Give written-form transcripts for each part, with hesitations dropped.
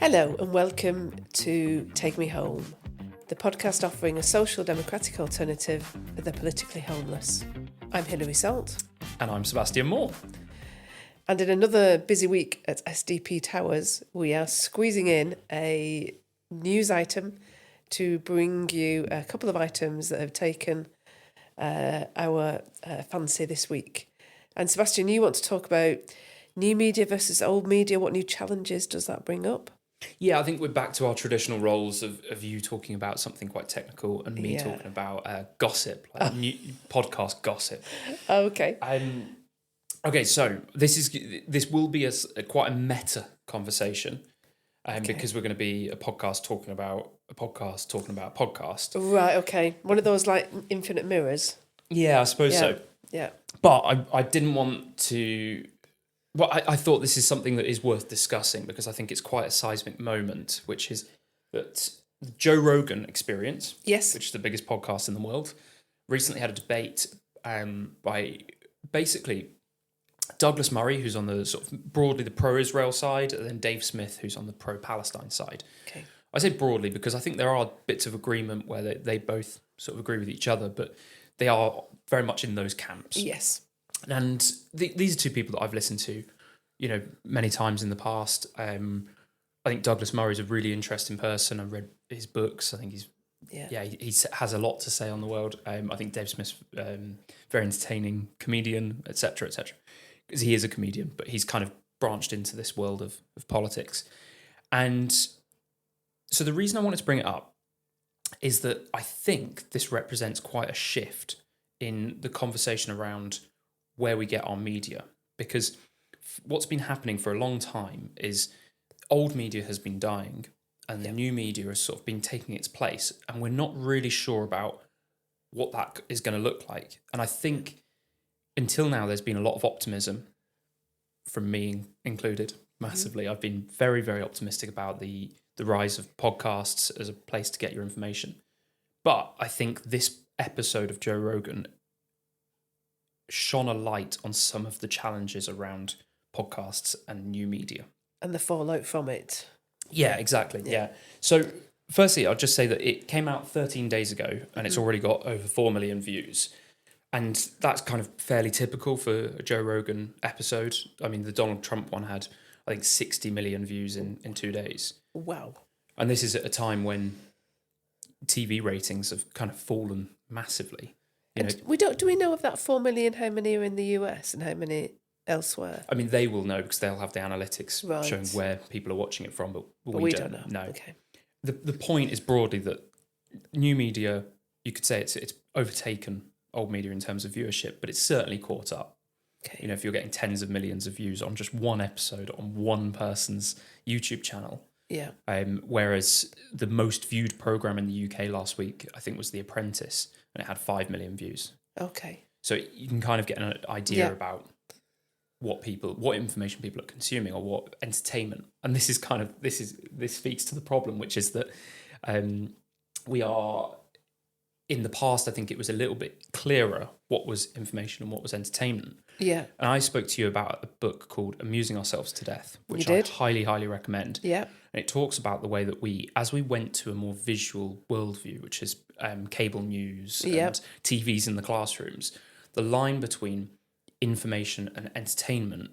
Hello and welcome to Take Me Home, the podcast offering a social democratic alternative for the politically homeless. I'm Hilary-Salt. And I'm Sebastian.Moore. And in another busy week at SDP Towers, we are squeezing in a news item to bring you a couple of items that have taken our fancy this week. And Sebastian, you want to talk about new media versus old media. What new challenges does that bring up? Yeah, I think we're back to our traditional roles of you talking about something quite technical and me talking about gossip, like new podcast gossip. Oh, okay. Okay, so this will be quite a meta conversation, because we're going to be a podcast talking about a podcast talking about a podcast. Right. Okay. One of those like infinite mirrors. Yeah, I suppose so. Yeah. But I didn't want to. Well, I thought this is something that is worth discussing because I think it's quite a seismic moment, which is that the Joe Rogan Experience, Yes, which is the biggest podcast in the world, recently had a debate by basically Douglas Murray, who's on the sort of broadly the pro-Israel side, and then Dave Smith, who's on the pro-Palestine side. Okay. I say broadly because I think there are bits of agreement where they both sort of agree with each other, but they are very much in those camps. Yes. And these are two people that I've listened to, many times in the past. I think Douglas Murray is a really interesting person. I've read his books. I think he has a lot to say on the world. I think Dave Smith's very entertaining comedian, etc., because he is a comedian, but he's kind of branched into this world of politics. And so the reason I wanted to bring it up is that I think this represents quite a shift in the conversation around where we get our media, because what's been happening for a long time is old media has been dying and the new media has sort of been taking its place, and we're not really sure about what that is going to look like. And I think until now there's been a lot of optimism, from me included, massively. I've been very, very optimistic about the rise of podcasts as a place to get your information. But I think this episode of Joe Rogan shone a light on some of the challenges around podcasts and new media. And the fallout from it. Yeah, exactly. Yeah. So firstly, I'll just say that it came out 13 days ago and it's already got over 4 million views. And that's kind of fairly typical for a Joe Rogan episode. I mean, the Donald Trump one had, I think, 60 million views in 2 days. Wow. And this is at a time when TV ratings have kind of fallen massively. Do we know of that 4 million, how many are in the US and how many elsewhere? I mean, they will know because they'll have the analytics showing where people are watching it from, but we don't know. No. Okay. The point is broadly that new media, you could say it's overtaken old media in terms of viewership, but it's certainly caught up. Okay. If you're getting tens of millions of views on just one episode on one person's YouTube channel. Yeah. Whereas the most viewed program in the UK last week, I think, was The Apprentice, and it had 5 million views. Okay. So you can kind of get an idea about what information people are consuming, or what entertainment. And this speaks to the problem, which is that we are, in the past, I think it was a little bit clearer what was information and what was entertainment. Yeah. And I spoke to you about a book called Amusing Ourselves to Death, which I highly, highly recommend. Yeah. And it talks about the way that as we went to a more visual worldview, which is cable news and TVs in the classrooms, the line between information and entertainment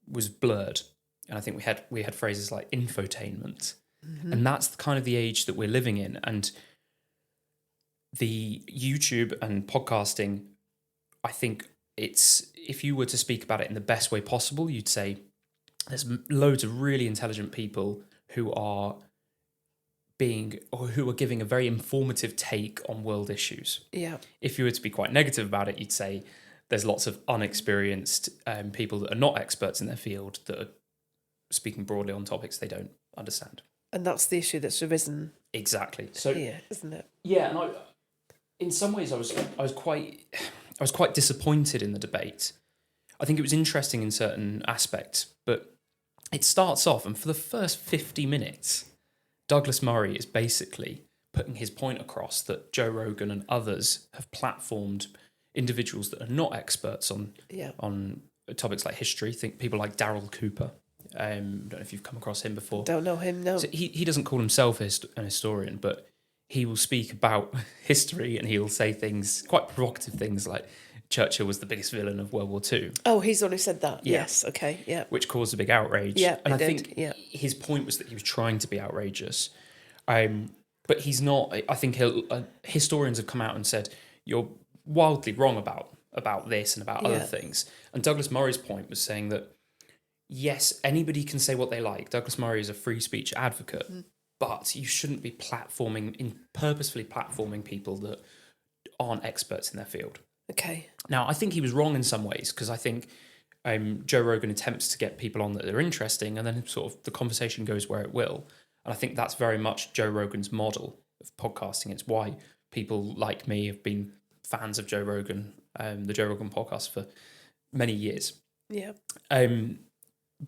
was blurred. And I think we had phrases like infotainment. Mm-hmm. And that's kind of the age that we're living in. And the YouTube and podcasting, I think if you were to speak about it in the best way possible, you'd say there's loads of really intelligent people who are giving a very informative take on world issues. Yeah. If you were to be quite negative about it, you'd say there's lots of unexperienced people that are not experts in their field that are speaking broadly on topics they don't understand. And that's the issue that's arisen. Exactly. So here, isn't it? Yeah, and in some ways I was quite disappointed in the debate. I think it was interesting in certain aspects, but it starts off, and for the first 50 minutes, Douglas Murray is basically putting his point across that Joe Rogan and others have platformed individuals that are not experts on topics like history. Think people like Darryl Cooper, Don't know if you've come across him before. Don't know him, no. So he doesn't call himself an historian, but he will speak about history and he'll say things, quite provocative things like Churchill was the biggest villain of World War II. Oh, he's the one who said that. Yeah. Yes, okay, yeah. Which caused a big outrage. Yeah, and I did, think his point was that he was trying to be outrageous. But he's not. I think historians have come out and said, you're wildly wrong about this and about other things. And Douglas Murray's point was saying that, yes, anybody can say what they like. Douglas Murray is a free speech advocate, but you shouldn't be purposefully platforming people that aren't experts in their field. Okay. Now, I think he was wrong in some ways, because I think Joe Rogan attempts to get people on that are interesting, and then sort of the conversation goes where it will. And I think that's very much Joe Rogan's model of podcasting. It's why people like me have been fans of Joe Rogan, the Joe Rogan podcast, for many years. Yeah.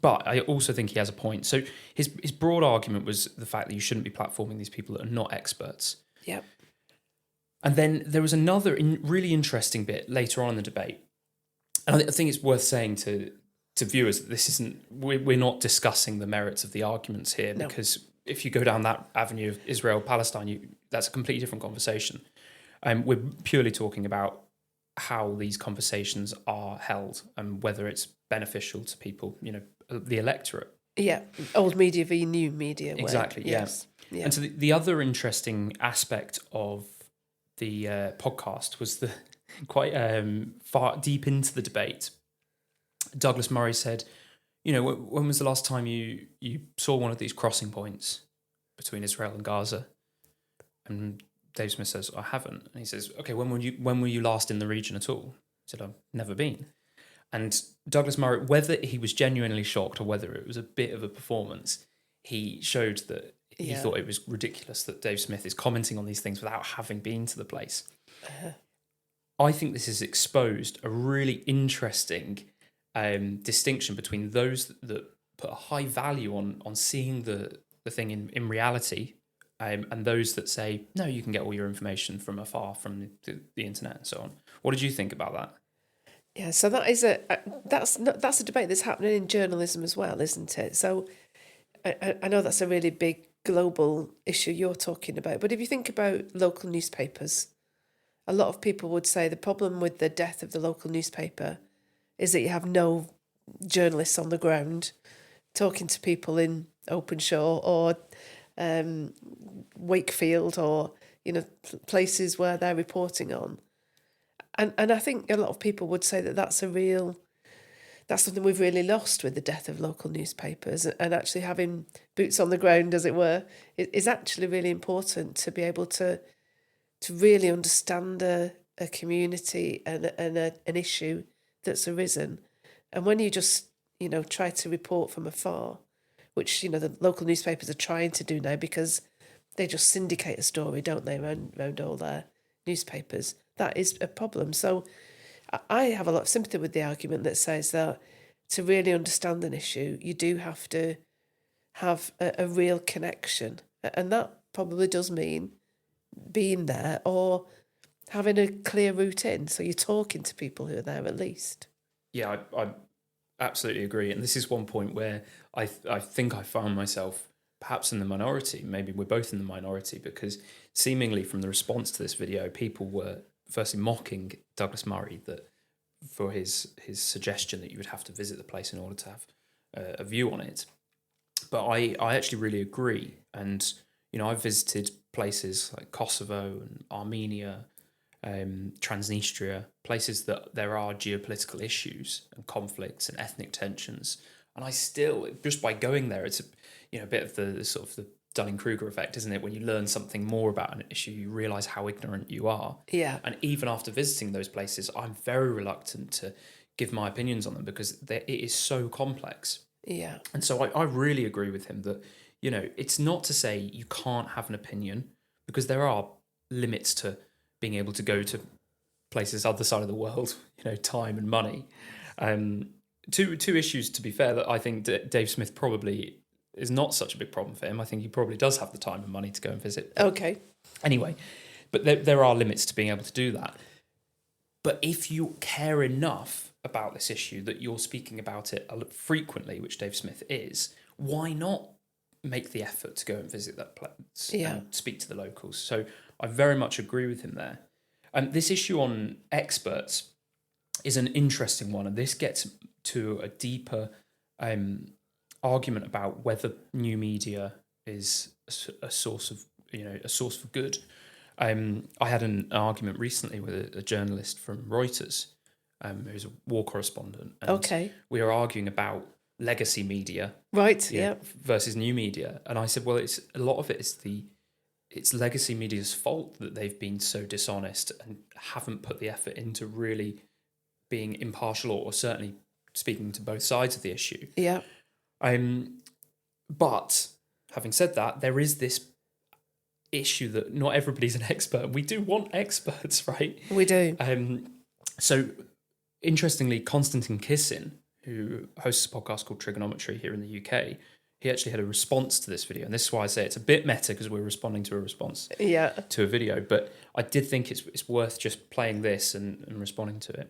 But I also think he has a point. So his broad argument was the fact that you shouldn't be platforming these people that are not experts. Yeah. And then there was another really interesting bit later on in the debate. And I think it's worth saying to viewers that this isn't, we're not discussing the merits of the arguments here, because if you go down that avenue of Israel-Palestine, that's a completely different conversation. We're purely talking about how these conversations are held and whether it's beneficial to people, the electorate. Yeah, old media v new media. Exactly, yes. Yeah. And so the other interesting aspect of the podcast was the quite far deep into the debate. Douglas Murray said, when was the last time you saw one of these crossing points between Israel and Gaza? And Dave Smith says, I haven't. And he says, okay, when were you last in the region at all? He said, I've never been. And Douglas Murray, whether he was genuinely shocked or whether it was a bit of a performance, he showed that he thought it was ridiculous that Dave Smith is commenting on these things without having been to the place. I think this has exposed a really interesting distinction between those that put a high value on seeing the thing in reality, and those that say, no, you can get all your information from afar, from the internet and so on. What did you think about that? Yeah, so that is that's a debate that's happening in journalism as well, isn't it? So I know that's a really big global issue you're talking about, but if you think about local newspapers, a lot of people would say the problem with the death of the local newspaper is that you have no journalists on the ground talking to people in Openshaw or Wakefield or places where they're reporting on. And I think a lot of people would say that that's something we've really lost with the death of local newspapers, and actually having boots on the ground, as it were, is actually really important to be able to really understand a community and an issue that's arisen. And when you just, try to report from afar, which, the local newspapers are trying to do now because they just syndicate a story, don't they, around all their newspapers, that is a problem. So I have a lot of sympathy with the argument that says that to really understand an issue, you do have to have a real connection. And that probably does mean being there or having a clear route in. So you're talking to people who are there at least. Yeah, I absolutely agree. And this is one point where I think I found myself perhaps in the minority. Maybe we're both in the minority, because seemingly from the response to this video, people were firstly mocking Douglas Murray for his suggestion that you would have to visit the place in order to have a view on it. But I actually really agree. And, I've visited places like Kosovo and Armenia, Transnistria, places that there are geopolitical issues and conflicts and ethnic tensions. And I still, just by going there, it's a bit of the sort of the Dunning-Kruger effect, isn't it? When you learn something more about an issue, you realise how ignorant you are. Yeah. And even after visiting those places, I'm very reluctant to give my opinions on them because it is so complex. Yeah. And so I really agree with him that, it's not to say you can't have an opinion, because there are limits to being able to go to places other side of the world, time and money. Two issues, to be fair, that I think Dave Smith probably is not such a big problem for him. I think he probably does have the time and money to go and visit. Okay. Anyway, but there are limits to being able to do that. But if you care enough about this issue, that you're speaking about it frequently, which Dave Smith is, why not make the effort to go and visit that place and speak to the locals? So I very much agree with him there. And this issue on experts is an interesting one, and this gets to a deeper argument about whether new media is a source for good. I had an argument recently with a journalist from Reuters, who's a war correspondent. And we were arguing about legacy media, versus new media, and I said, well, it's a lot of it is it's legacy media's fault that they've been so dishonest and haven't put the effort into really being impartial or certainly speaking to both sides of the issue. Yeah. But having said that, there is this issue that not everybody's an expert. We do want experts, right? We do. So interestingly, Konstantin Kisin, who hosts a podcast called Trigonometry here in the UK, he actually had a response to this video. And this is why I say it's a bit meta, because we're responding to a response to a video. But I did think it's worth just playing this and responding to it.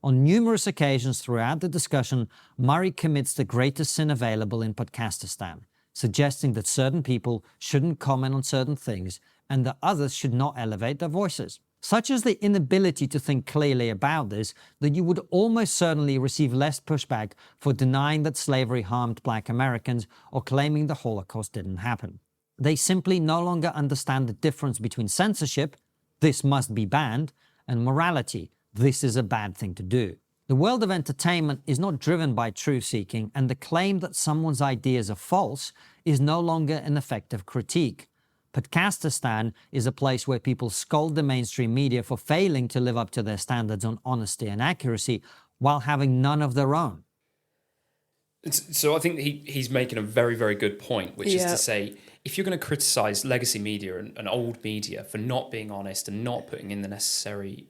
On numerous occasions throughout the discussion, Murray commits the greatest sin available in Podcastistan, suggesting that certain people shouldn't comment on certain things and that others should not elevate their voices. Such is the inability to think clearly about this that you would almost certainly receive less pushback for denying that slavery harmed Black Americans or claiming the Holocaust didn't happen. They simply no longer understand the difference between censorship, this must be banned, and morality, this is a bad thing to do. The world of entertainment is not driven by truth-seeking, and the claim that someone's ideas are false is no longer an effective critique. Podcastistan is a place where people scold the mainstream media for failing to live up to their standards on honesty and accuracy while having none of their own. So I think he's making a very, very good point, which is to say, if you're going to criticise legacy media and old media for not being honest and not putting in the necessary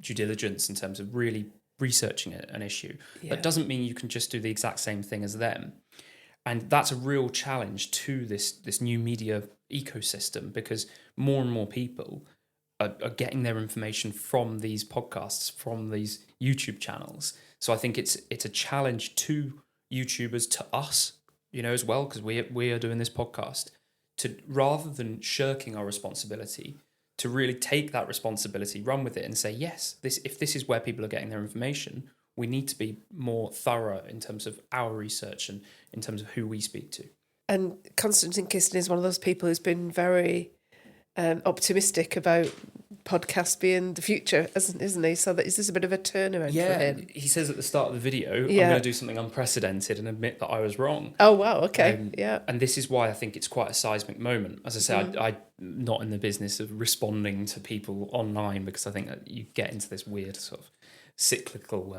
due diligence in terms of really researching an issue, that doesn't mean you can just do the exact same thing as them. And that's a real challenge to this new media ecosystem, because more and more people are getting their information from these podcasts, from these YouTube channels. So I think it's a challenge to YouTubers, to us, as well, because we are doing this podcast, to, rather than shirking our responsibility, to really take that responsibility, run with it, and say, yes, if this is where people are getting their information, we need to be more thorough in terms of our research and in terms of who we speak to. And Konstantin Kisin is one of those people who's been very optimistic about podcasts being the future, isn't he? So is this a bit of a turnaround for him? He says at the start of the video, I'm going to do something unprecedented and admit that I was wrong. Oh, wow, okay, And this is why I think it's quite a seismic moment. As I say, I'm not in the business of responding to people online, because I think that you get into this weird sort of cyclical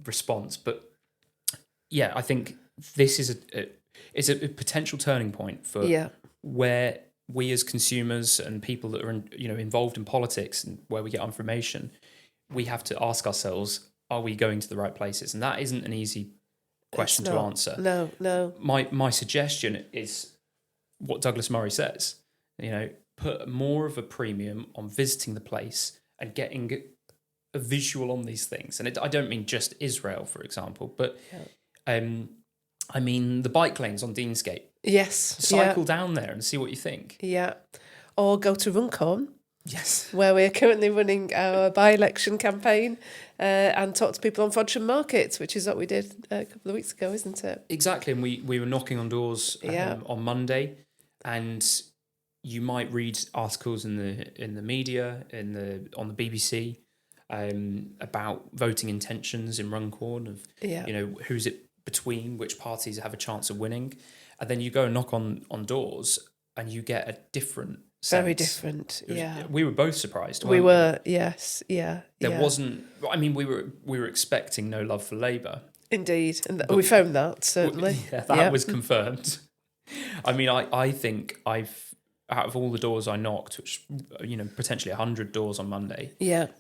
response. But yeah, I think this is a potential turning point for where we as consumers and people that are involved in politics and where we get information, we have to ask ourselves, are we going to the right places? And that isn't an easy question to answer. No. My suggestion is what Douglas Murray says, put more of a premium on visiting the place and getting a visual on these things. And I don't mean just Israel, for example, but I mean the bike lanes on Deansgate. Yes. Cycle down there and see what you think. Yeah. Or go to Runcorn. Yes. Where we're currently running our by-election campaign and talk to people on Frodsham Market, which is what we did a couple of weeks ago, isn't it? Exactly. And we were knocking on doors on Monday, and you might read articles in the media, on the BBC, about voting intentions in Runcorn of who's it between, which parties have a chance of winning. And then you go and knock on doors and you get a different sense. Very different, We were both surprised, we? There wasn't... I mean, we were expecting no love for Labour. Indeed, and we found that, certainly. That was confirmed. I mean, I think out of all the doors I knocked, which, potentially 100 doors on Monday,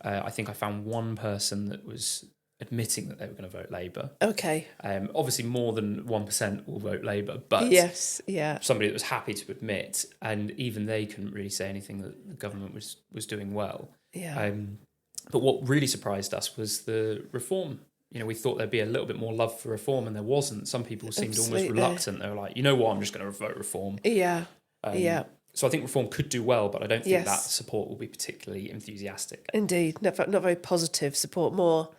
I think I found one person that was admitting that they were going to vote Labour. Okay. Obviously, more than 1% will vote Labour, but somebody that was happy to admit, and even they couldn't really say anything that the government was doing well. Yeah. But what really surprised us was the reform. We thought there'd be a little bit more love for reform, and there wasn't. Some people seemed almost reluctant. They were like, you know what, I'm just going to vote reform. Yeah, So I think reform could do well, but I don't think that support will be particularly enthusiastic. Indeed, not very positive support. More,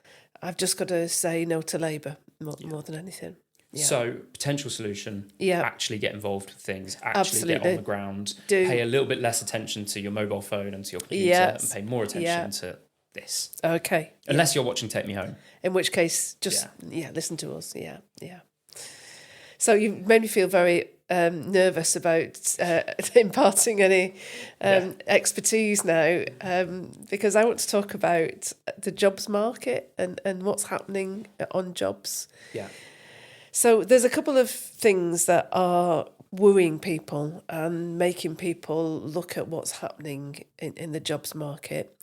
I've just got to say no to Labour more than anything. Yeah. So potential solution, actually get involved with things, actually get on the ground, pay a little bit less attention to your mobile phone and to your computer, and pay more attention to this. Okay. Unless you're watching Take Me Home. In which case, just listen to us. Yeah. So you made me feel very nervous about imparting any expertise now, because I want to talk about the jobs market and what's happening on jobs. Yeah. So there's a couple of things that are worrying people and making people look at what's happening in the jobs market.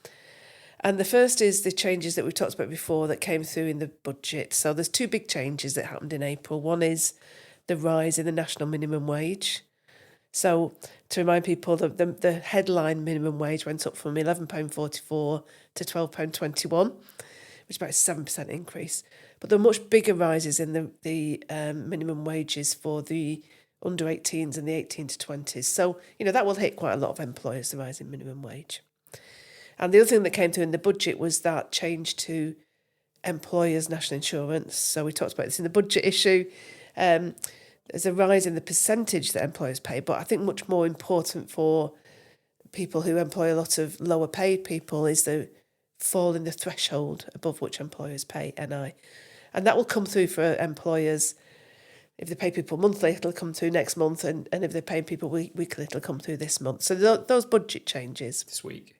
And the first is the changes that we talked about before that came through in the budget. So there's two big changes that happened in April. One is the rise in the national minimum wage. So to remind people, the headline minimum wage went up from £11.44 to £12.21, which is about a 7% increase. But there are much bigger rises in the minimum wages for the under 18s and the 18 to 20s. So, that will hit quite a lot of employers, the rise in minimum wage. And the other thing that came through in the budget was that change to employers' national insurance. So we talked about this in the budget issue. There's a rise in the percentage that employers pay, but I think much more important for people who employ a lot of lower paid people is the fall in the threshold above which employers pay NI. And that will come through for employers. If they pay people monthly, it'll come through next month, and if they're paying people weekly, it'll come through this month. So those budget changes. This week.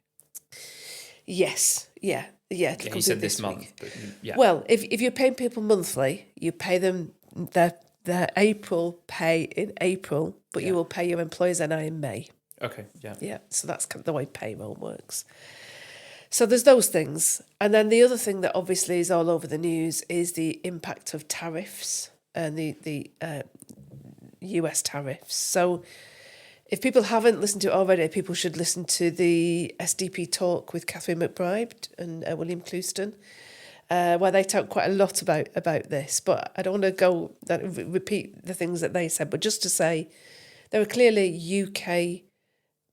Yes, yeah. You said this month. But Well, if you're paying people monthly, you pay them their April pay in April, but you will pay your employers NI in May. Okay, yeah. Yeah, so that's kind of the way payroll works. So there's those things. And then the other thing that obviously is all over the news is the impact of tariffs and the US tariffs. So if people haven't listened to it already, people should listen to the SDP talk with Catherine McBride and William Clouston, where they talk quite a lot about this. But I don't want to repeat the things that they said, but just to say there are clearly UK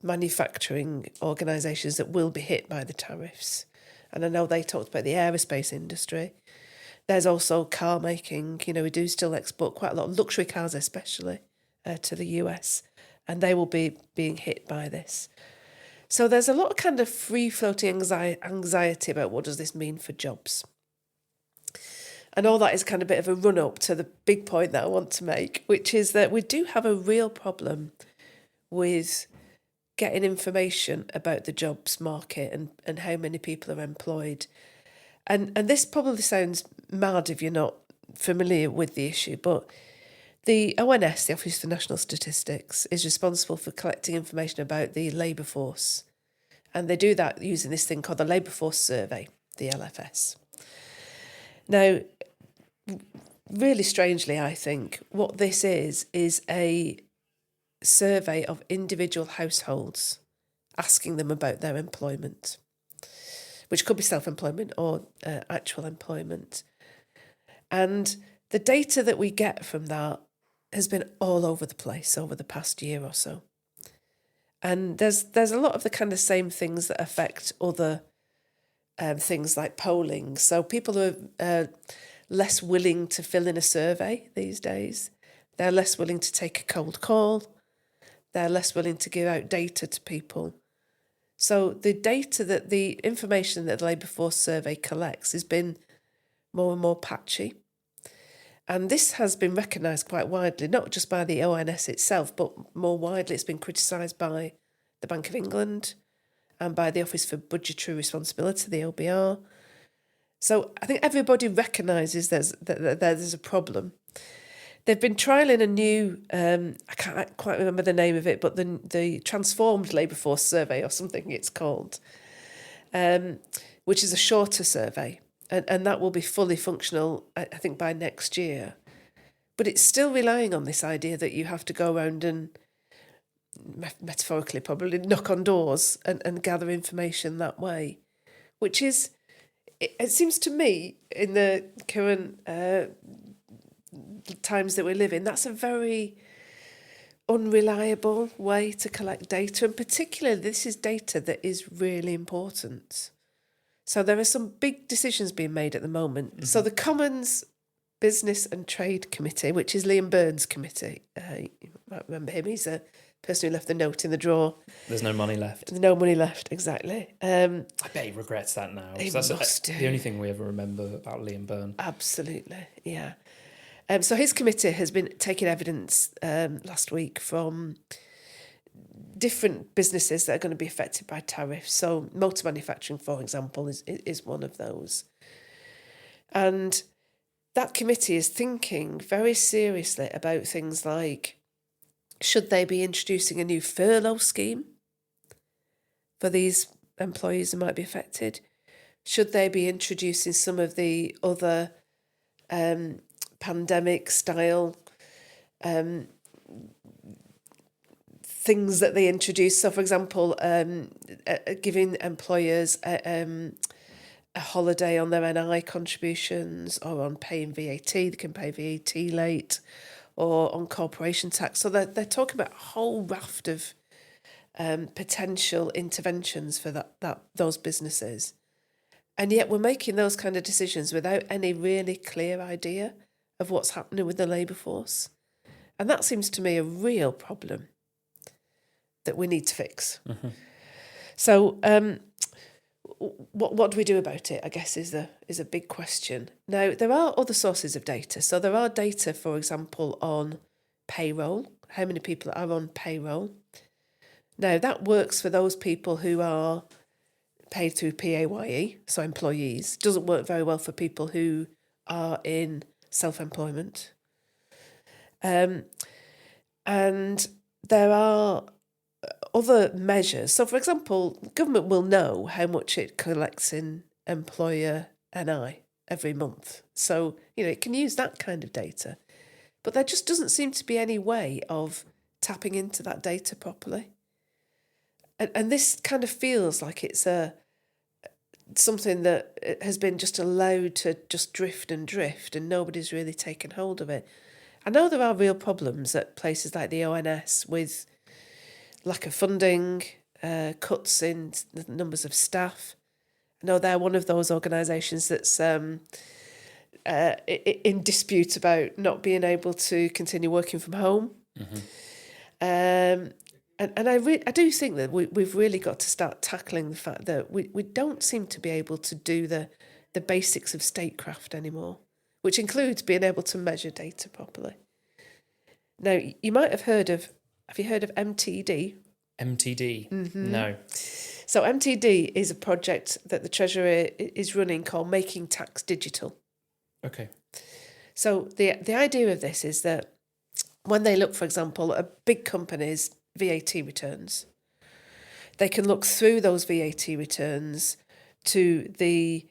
manufacturing organisations that will be hit by the tariffs. And I know they talked about the aerospace industry. There's also car making. We do still export quite a lot of luxury cars, especially to the US. And they will be being hit by this. So there's a lot of kind of free-floating anxiety about what does this mean for jobs. And all that is kind of a bit of a run-up to the big point that I want to make, which is that we do have a real problem with getting information about the jobs market and how many people are employed. And this probably sounds mad if you're not familiar with the issue, but the ONS, the Office for National Statistics, is responsible for collecting information about the labour force. And they do that using this thing called the Labour Force Survey, the LFS. Now, really strangely, I think, what this is a survey of individual households asking them about their employment, which could be self-employment or actual employment. And the data that we get from that has been all over the place over the past year or so. And there's a lot of the kind of same things that affect other things like polling. So people are less willing to fill in a survey these days. They're less willing to take a cold call. They're less willing to give out data to people. So the information that the Labour Force Survey collects has been more and more patchy. And this has been recognised quite widely, not just by the ONS itself, but more widely it's been criticised by the Bank of England and by the Office for Budgetary Responsibility, the OBR. So I think everybody recognises there's a problem. They've been trialling a new, I can't quite remember the name of it, but the Transformed Labour Force Survey or something it's called, which is a shorter survey. And that will be fully functional, I think, by next year. But it's still relying on this idea that you have to go around and, metaphorically probably, knock on doors and gather information that way, which is it seems to me, in the current times that we live in, that's a very unreliable way to collect data. And particularly, this is data that is really important. So there are some big decisions being made at the moment. Mm-hmm. So the Commons Business and Trade Committee, which is Liam Byrne's committee, you might remember him. He's a person who left the note in the drawer. There's no money left. There's no money left, exactly. I bet he regrets that now. He that's must do. The only thing we ever remember about Liam Byrne. Absolutely, yeah. So his committee has been taking evidence last week from different businesses that are going to be affected by tariffs. So motor manufacturing, for example, is one of those. And that committee is thinking very seriously about things like, should they be introducing a new furlough scheme for these employees who might be affected? Should they be introducing some of the other pandemic-style things that they introduce? So, for example, giving employers a holiday on their NI contributions, or on paying VAT. They can pay VAT late, or on corporation tax. So they're talking about a whole raft of potential interventions for those businesses. And yet we're making those kind of decisions without any really clear idea of what's happening with the labour force. And that seems to me a real problem that we need to fix. Mm-hmm. So what do we do about it, I guess, is a big question. Now, there are other sources of data. So there are data, for example, on payroll, how many people are on payroll. Now, that works for those people who are paid through PAYE, so employees. Doesn't work very well for people who are in self-employment. And there are other measures. So, for example, government will know how much it collects in employer NI every month. So, it can use that kind of data. But there just doesn't seem to be any way of tapping into that data properly. And this kind of feels like it's something that has been just allowed to just drift, and nobody's really taken hold of it. I know there are real problems at places like the ONS with lack of funding, cuts in the numbers of staff. I know they're one of those organisations that's in dispute about not being able to continue working from home. Mm-hmm. And I do think that we've really got to start tackling the fact that we don't seem to be able to do the basics of statecraft anymore, which includes being able to measure data properly. Now, you might have heard of MTD? MTD? Mm-hmm. No. So MTD is a project that the Treasury is running called Making Tax Digital. Okay. So the idea of this is that when they look, for example, at big companies' VAT returns, they can look through those VAT returns to the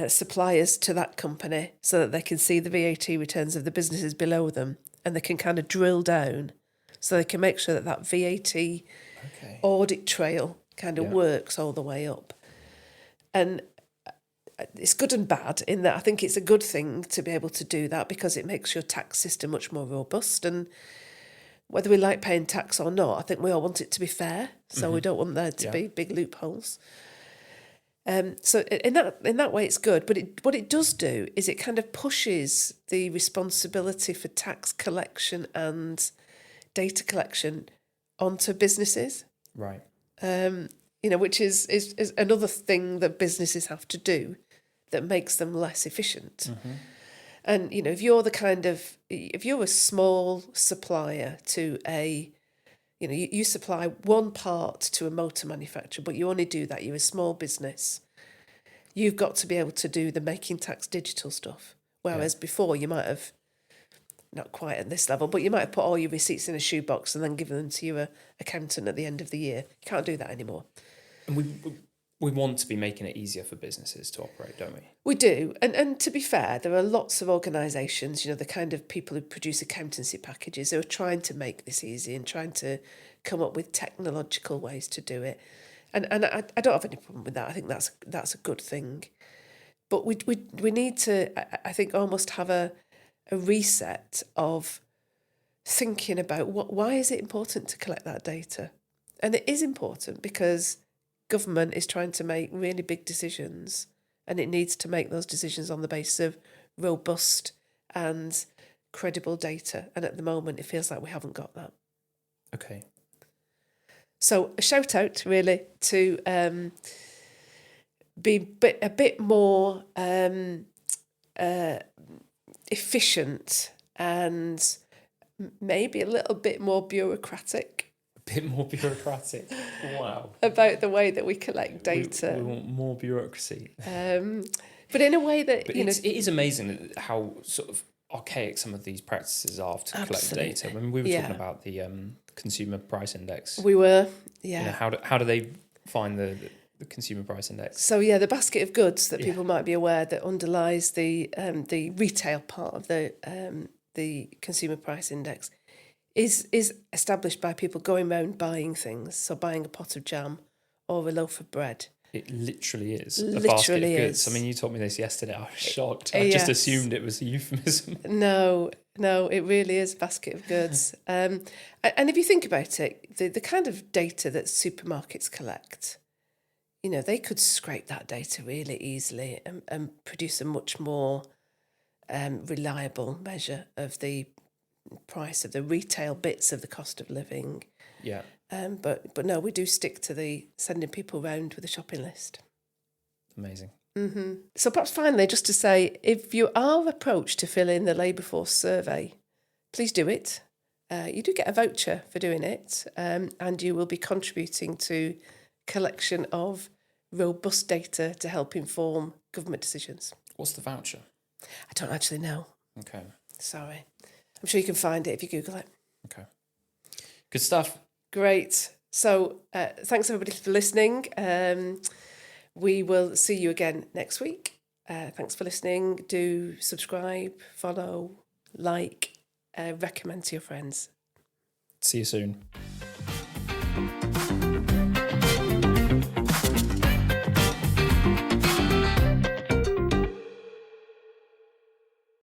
suppliers to that company so that they can see the VAT returns of the businesses below them, and they can kind of drill down so they can make sure that VAT audit trail kind of works all the way up. And it's good and bad in that I think it's a good thing to be able to do that because it makes your tax system much more robust. And whether we like paying tax or not, I think we all want it to be fair. So we don't want there to be big loopholes. So in that way, it's good. But what it does do is it kind of pushes the responsibility for tax collection and data collection onto businesses. Right. Which is another thing that businesses have to do that makes them less efficient. Mm-hmm. And, if you're a small supplier to you supply one part to a motor manufacturer, but you only do that, you're a small business, you've got to be able to do the Making Tax Digital stuff. Whereas before you might have, not quite at this level, but you might have put all your receipts in a shoebox and then given them to your accountant at the end of the year. You can't do that anymore. And we want to be making it easier for businesses to operate, don't we? We do. And to be fair, there are lots of organisations, the kind of people who produce accountancy packages who are trying to make this easy and trying to come up with technological ways to do it. And I don't have any problem with that. I think that's a good thing. But we need to, I think, almost have a reset of thinking about why is it important to collect that data? And it is important because government is trying to make really big decisions, and it needs to make those decisions on the basis of robust and credible data. And at the moment, it feels like we haven't got that. Okay. So a shout out really to be a bit more efficient and maybe a little bit more bureaucratic. A bit more bureaucratic. Wow. About the way that we collect data. We want more bureaucracy. But in a way that, but it is amazing how sort of archaic some of these practices are to collect data. I mean, we were talking about the consumer price index. We were, yeah. You know, how do they find the consumer price index? So the basket of goods that people might be aware that underlies the retail part of the consumer price index is established by people going around buying things. So buying a pot of jam or a loaf of bread. It literally is a basket of goods. I mean, you told me this yesterday. I was shocked. I just assumed it was a euphemism. No, it really is a basket of goods. And if you think about it, the kind of data that supermarkets collect, you know, they could scrape that data really easily and produce a much more reliable measure of the price of the retail bits of the cost of living. Yeah. But no, we do stick to the sending people round with a shopping list. Amazing. Mm-hmm. So perhaps finally, just to say, if you are approached to fill in the labour force survey, please do it. You do get a voucher for doing it, and you will be contributing to collection of robust data to help inform government decisions. What's the voucher? I don't actually know. Okay. Sorry. I'm sure you can find it if you Google it. Okay. Good stuff. Great. So thanks everybody for listening. We will see you again next week. Thanks for listening. Do subscribe, follow, like, recommend to your friends. See you soon.